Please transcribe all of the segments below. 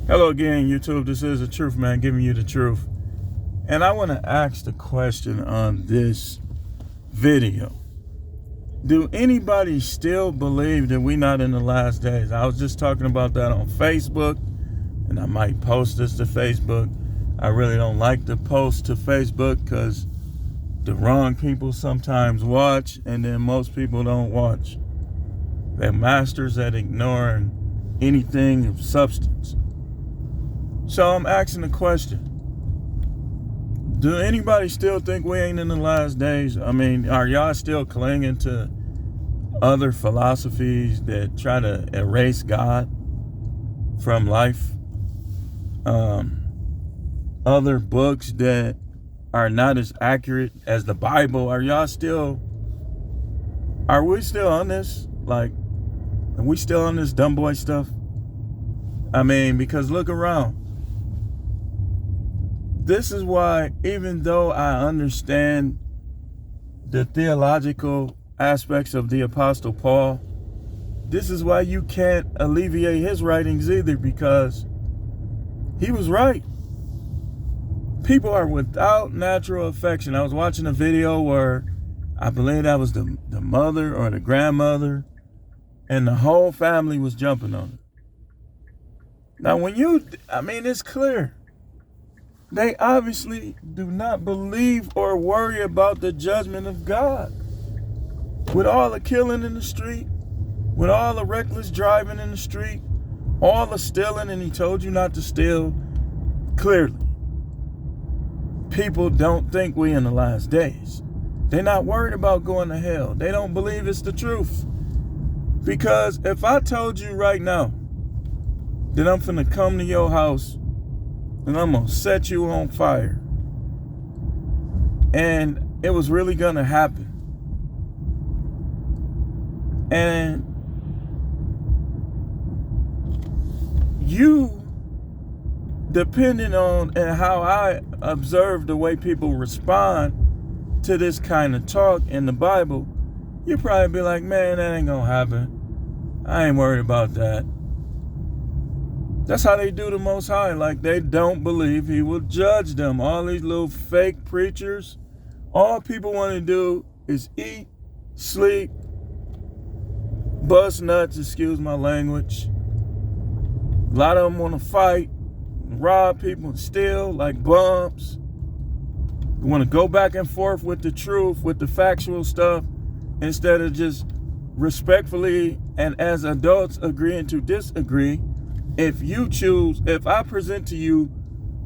Hello again, YouTube. This is The Truth Man giving you the truth. And I want to ask the question on this video. Do anybody still believe that we're not in the last days? I was just talking about that on Facebook, and I might post this to Facebook. I really don't like to post to Facebook because the wrong people sometimes watch, and then most people don't watch. They're masters at ignoring anything of substance. So I'm asking the question, do anybody still think we ain't in the last days? I mean, are y'all still clinging to other philosophies that try to erase God from life? Other books that are not as accurate as the Bible? Are we still on this? Like, are we still on this dumb boy stuff? I mean, because look around. This is why, even though I understand the theological aspects of the Apostle Paul, this is why you can't alleviate his writings either, because he was right. People are without natural affection. I was watching a video where I believe that was the mother or the grandmother, and the whole family was jumping on it. Now, it's clear. They obviously do not believe or worry about the judgment of God. With all the killing in the street, with all the reckless driving in the street, all the stealing, and he told you not to steal, clearly, people don't think we in the last days. They're not worried about going to hell. They don't believe it's the truth. Because if I told you right now that I'm finna come to your house and I'm gonna set you on fire, and it was really gonna happen, and you, depending on and how I observe the way people respond to this kind of talk in the Bible, you probably be like, man, that ain't gonna happen. I ain't worried about that. That's how they do the Most High. Like, they don't believe he will judge them. All these little fake preachers, all people want to do is eat, sleep, bust nuts, excuse my language. A lot of them want to fight, rob people, and steal like bums. They want to go back and forth with the truth, with the factual stuff, instead of just respectfully and as adults agreeing to disagree. If I present to you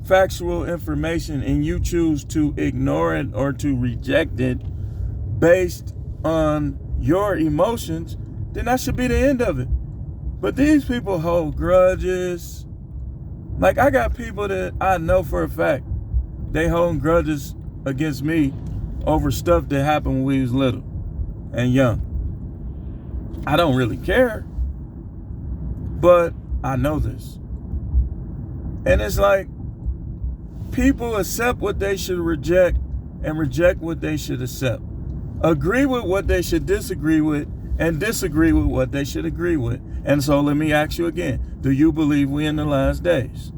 factual information and you choose to ignore it or to reject it based on your emotions, then that should be the end of it. But these people hold grudges. Like, I got people that I know for a fact, they hold grudges against me over stuff that happened when we was little and young. I don't really care, but I know this. And it's like, people accept what they should reject and reject what they should accept. Agree with what they should disagree with and disagree with what they should agree with. And so let me ask you again, do you believe we in the last days?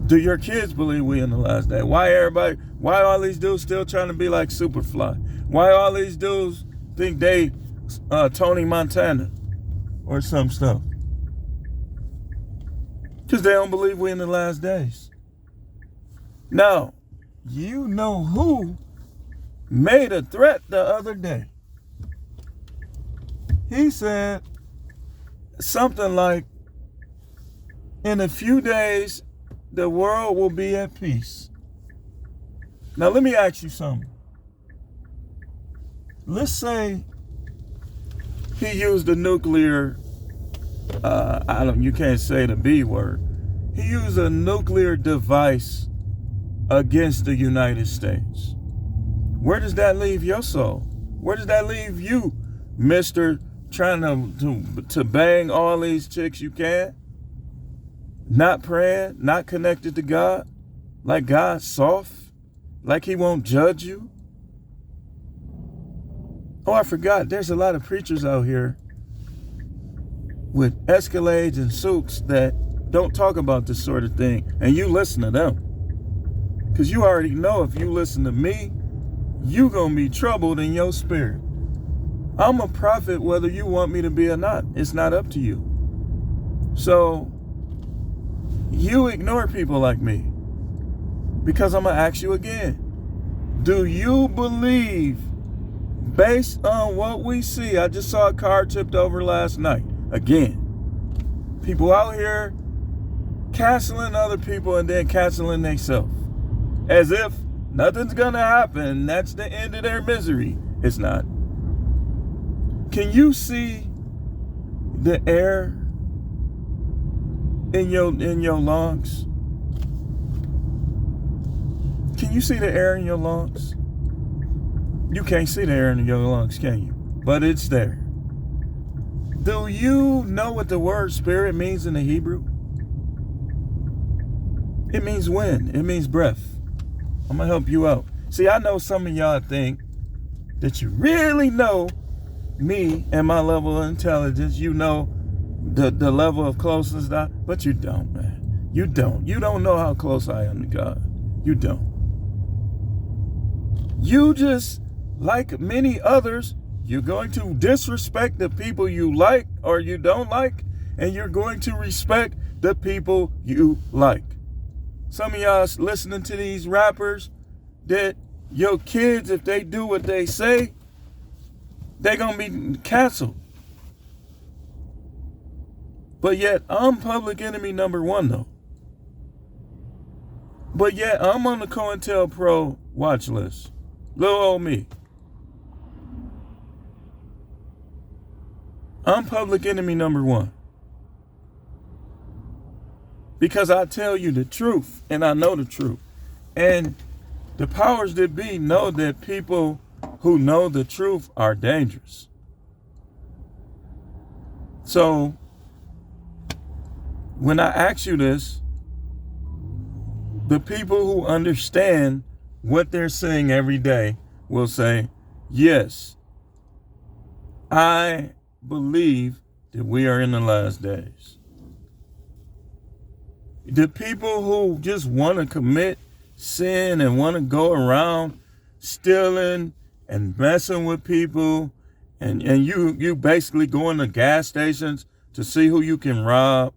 Do your kids believe we in the last day? Why all these dudes still trying to be like Superfly? Why all these dudes think they Tony Montana or some stuff? Because they don't believe we're in the last days. Now, you know who made a threat the other day? He said something like, in a few days, the world will be at peace. Now, let me ask you something. Let's say he used a nuclear, you can't say the B word. He used a nuclear device against the United States. Where does that leave your soul? Where does that leave you, Mr. Trying to bang all these chicks you can? Not praying, not connected to God, like God's soft, like he won't judge you. Oh, I forgot, there's a lot of preachers out here with Escalades and Souks that don't talk about this sort of thing, and you listen to them. Because you already know if you listen to me, you gonna be troubled in your spirit. I'm a prophet whether you want me to be or not. It's not up to you. So you ignore people like me, because I'm gonna ask you again. Do you believe, based on what we see? I just saw a car tipped over last night. Again, people out here canceling other people and then canceling themselves, as if nothing's gonna happen. That's the end of their misery. It's not. Can you see the air in your lungs? Can you see the air in your lungs? You can't see the air in your lungs, can you? But it's there. Do you know what the word spirit means in the Hebrew? It means wind. It means breath. I'm going to help you out. See, I know some of y'all think that you really know me and my level of intelligence. You know the level of closeness that, but you don't, man. You don't. You don't know how close I am to God. You don't. You just, like many others, you're going to disrespect the people you like or you don't like, and you're going to respect the people you like. Some of y'all listening to these rappers that your kids, if they do what they say, they're going to be canceled. But yet, I'm public enemy number one, though. But yet, I'm on the COINTELPRO watch list. Little old me. I'm public enemy number one. Because I tell you the truth, and I know the truth. And the powers that be know that people who know the truth are dangerous. So, when I ask you this, the people who understand what they're saying every day will say, yes, I believe that we are in the last days. The people who just want to commit sin and want to go around stealing and messing with people, and you basically going to gas stations to see who you can rob,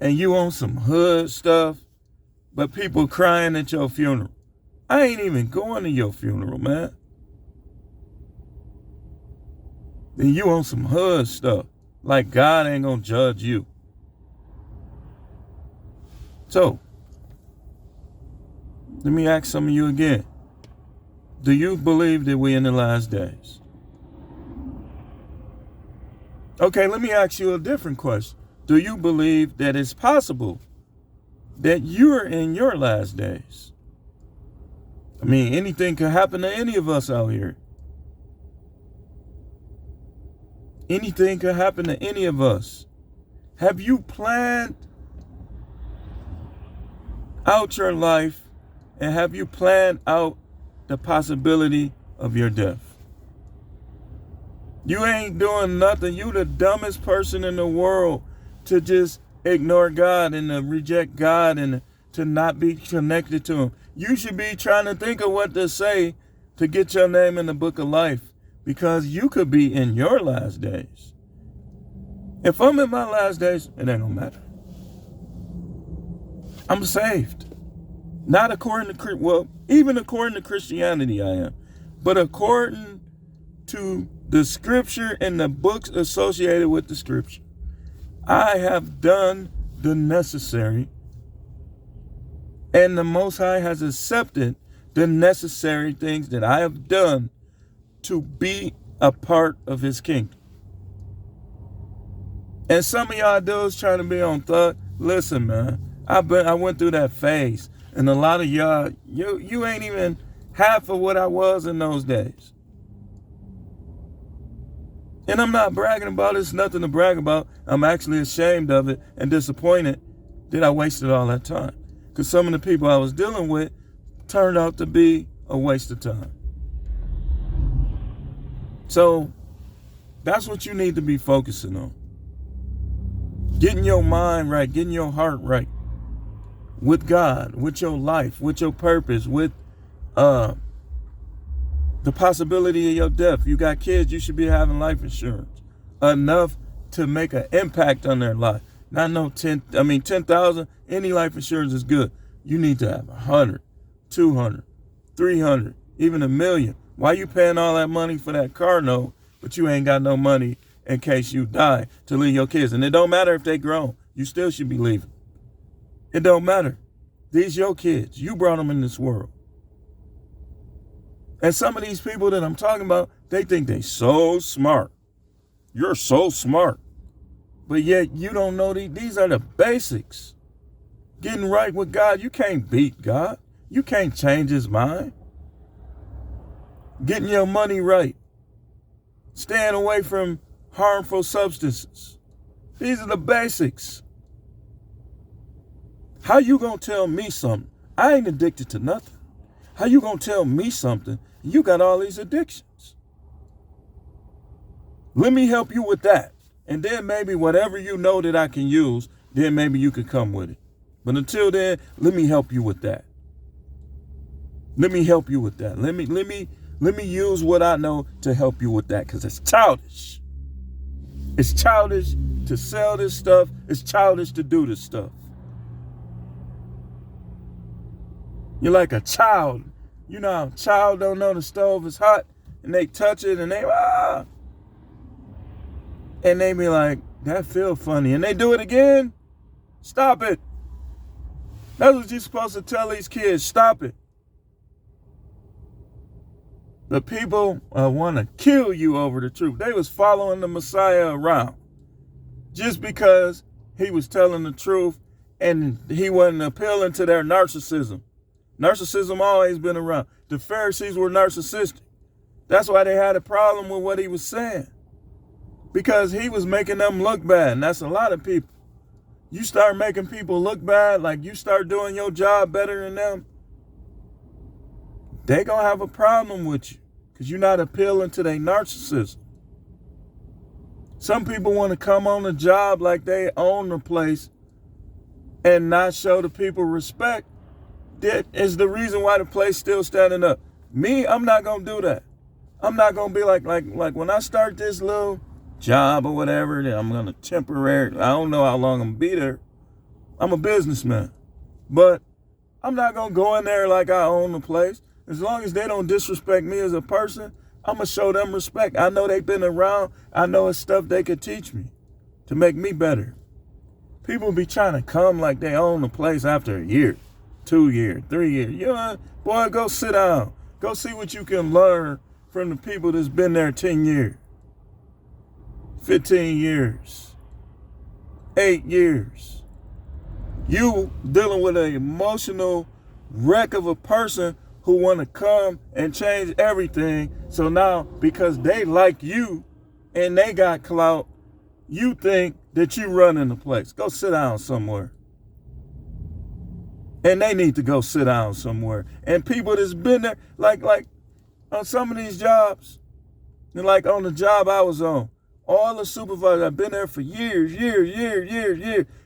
and you on some hood stuff, but people crying at your funeral. I ain't even going to your funeral, man. Then you on some hood stuff, like God ain't gonna judge you. So, let me ask some of you again. Do you believe that we're in the last days? Okay, let me ask you a different question. Do you believe that it's possible that you're in your last days? I mean, anything could happen to any of us out here. Anything could happen to any of us. Have you planned out your life, and have you planned out the possibility of your death? You ain't doing nothing. You the dumbest person in the world to just ignore God and to reject God and to not be connected to him. You should be trying to think of what to say to get your name in the book of life, because you could be in your last days. If I'm in my last days, it ain't gonna matter. I'm saved. Not according to, well, even according to Christianity I am, but according to the scripture and the books associated with the scripture, I have done the necessary, and the Most High has accepted the necessary things that I have done to be a part of his kingdom. And some of y'all dudes trying to be on thug. Listen, man, I went through that phase, and a lot of y'all, you ain't even half of what I was in those days. And I'm not bragging about it. It's nothing to brag about. I'm actually ashamed of it and disappointed that I wasted all that time. Because some of the people I was dealing with turned out to be a waste of time. So that's what you need to be focusing on. Getting your mind right, getting your heart right with God, with your life, with your purpose, with the possibility of your death. You got kids, you should be having life insurance enough to make an impact on their life. Not no 10,000, any life insurance is good. You need to have 100, 200, 300, even $1 million. Why you paying all that money for that car note, but you ain't got no money in case you die to leave your kids? And it don't matter if they grown. You still should be leaving. It don't matter. These your kids. You brought them in this world. And some of these people that I'm talking about, they think they so smart. You're so smart. But yet you don't know these are the basics. Getting right with God. You can't beat God. You can't change his mind. Getting your money right. Staying away from harmful substances. These are the basics. How you gonna tell me something? I ain't addicted to nothing. How you gonna tell me something? You got all these addictions. Let me help you with that. And then maybe whatever you know that I can use, then maybe you could come with it. But until then, let me help you with that. Let me help you with that. Let me use what I know to help you with that, because it's childish. It's childish to sell this stuff. It's childish to do this stuff. You're like a child. You know how a child don't know the stove is hot and they touch it and they be like, that feel funny. And they do it again. Stop it. That's what you're supposed to tell these kids. Stop it. The people want to kill you over the truth. They was following the Messiah around just because he was telling the truth and he wasn't appealing to their narcissism. Narcissism always been around. The Pharisees were narcissistic. That's why they had a problem with what he was saying. Because he was making them look bad. And that's a lot of people. You start making people look bad, like you start doing your job better than them, they gonna have a problem with you because you're not appealing to their narcissism. Some people want to come on the job like they own the place and not show the people respect. That is the reason why the place still standing up. Me, I'm not gonna do that. I'm not gonna be like when I start this little job or whatever, then I'm gonna temporarily, I don't know how long I'm gonna be there. I'm a businessman. But I'm not gonna go in there like I own the place. As long as they don't disrespect me as a person, I'm gonna show them respect. I know they've been around. I know it's stuff they could teach me to make me better. People be trying to come like they own the place after a year, 2 years, 3 years. You know, boy, go sit down. Go see what you can learn from the people that's been there 10 years, 15 years, 8 years. You dealing with an emotional wreck of a person who want to come and change everything. So now, because they like you and they got clout, you think that you running the place. Go sit down somewhere. And they need to go sit down somewhere. And people that's been there, like on some of these jobs, and like on the job I was on, all the supervisors have been there for years.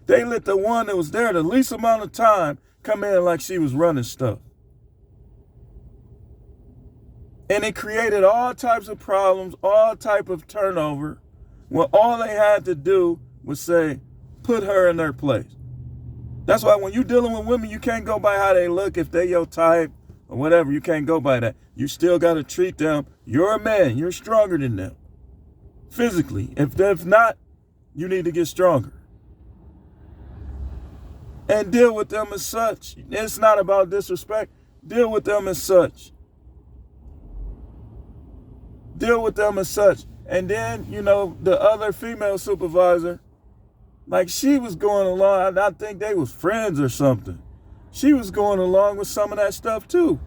They let the one that was there the least amount of time come in like she was running stuff. And it created all types of problems, all type of turnover, when all they had to do was say, put her in her place. That's why when you're dealing with women, you can't go by how they look, if they your type or whatever. You can't go by that. You still got to treat them. You're a man. You're stronger than them. Physically. If not, you need to get stronger. And deal with them as such. It's not about disrespect. Deal with them as such. Deal with them as such. And then, you know, the other female supervisor, like she was going along, I think they was friends or something. She was going along with some of that stuff too.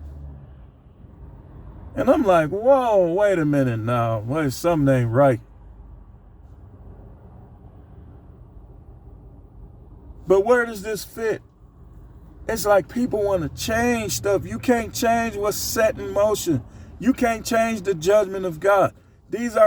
And I'm like, whoa, wait a minute now. Wait, something ain't right. But where does this fit? It's like people want to change stuff. You can't change what's set in motion. You can't change the judgment of God. These are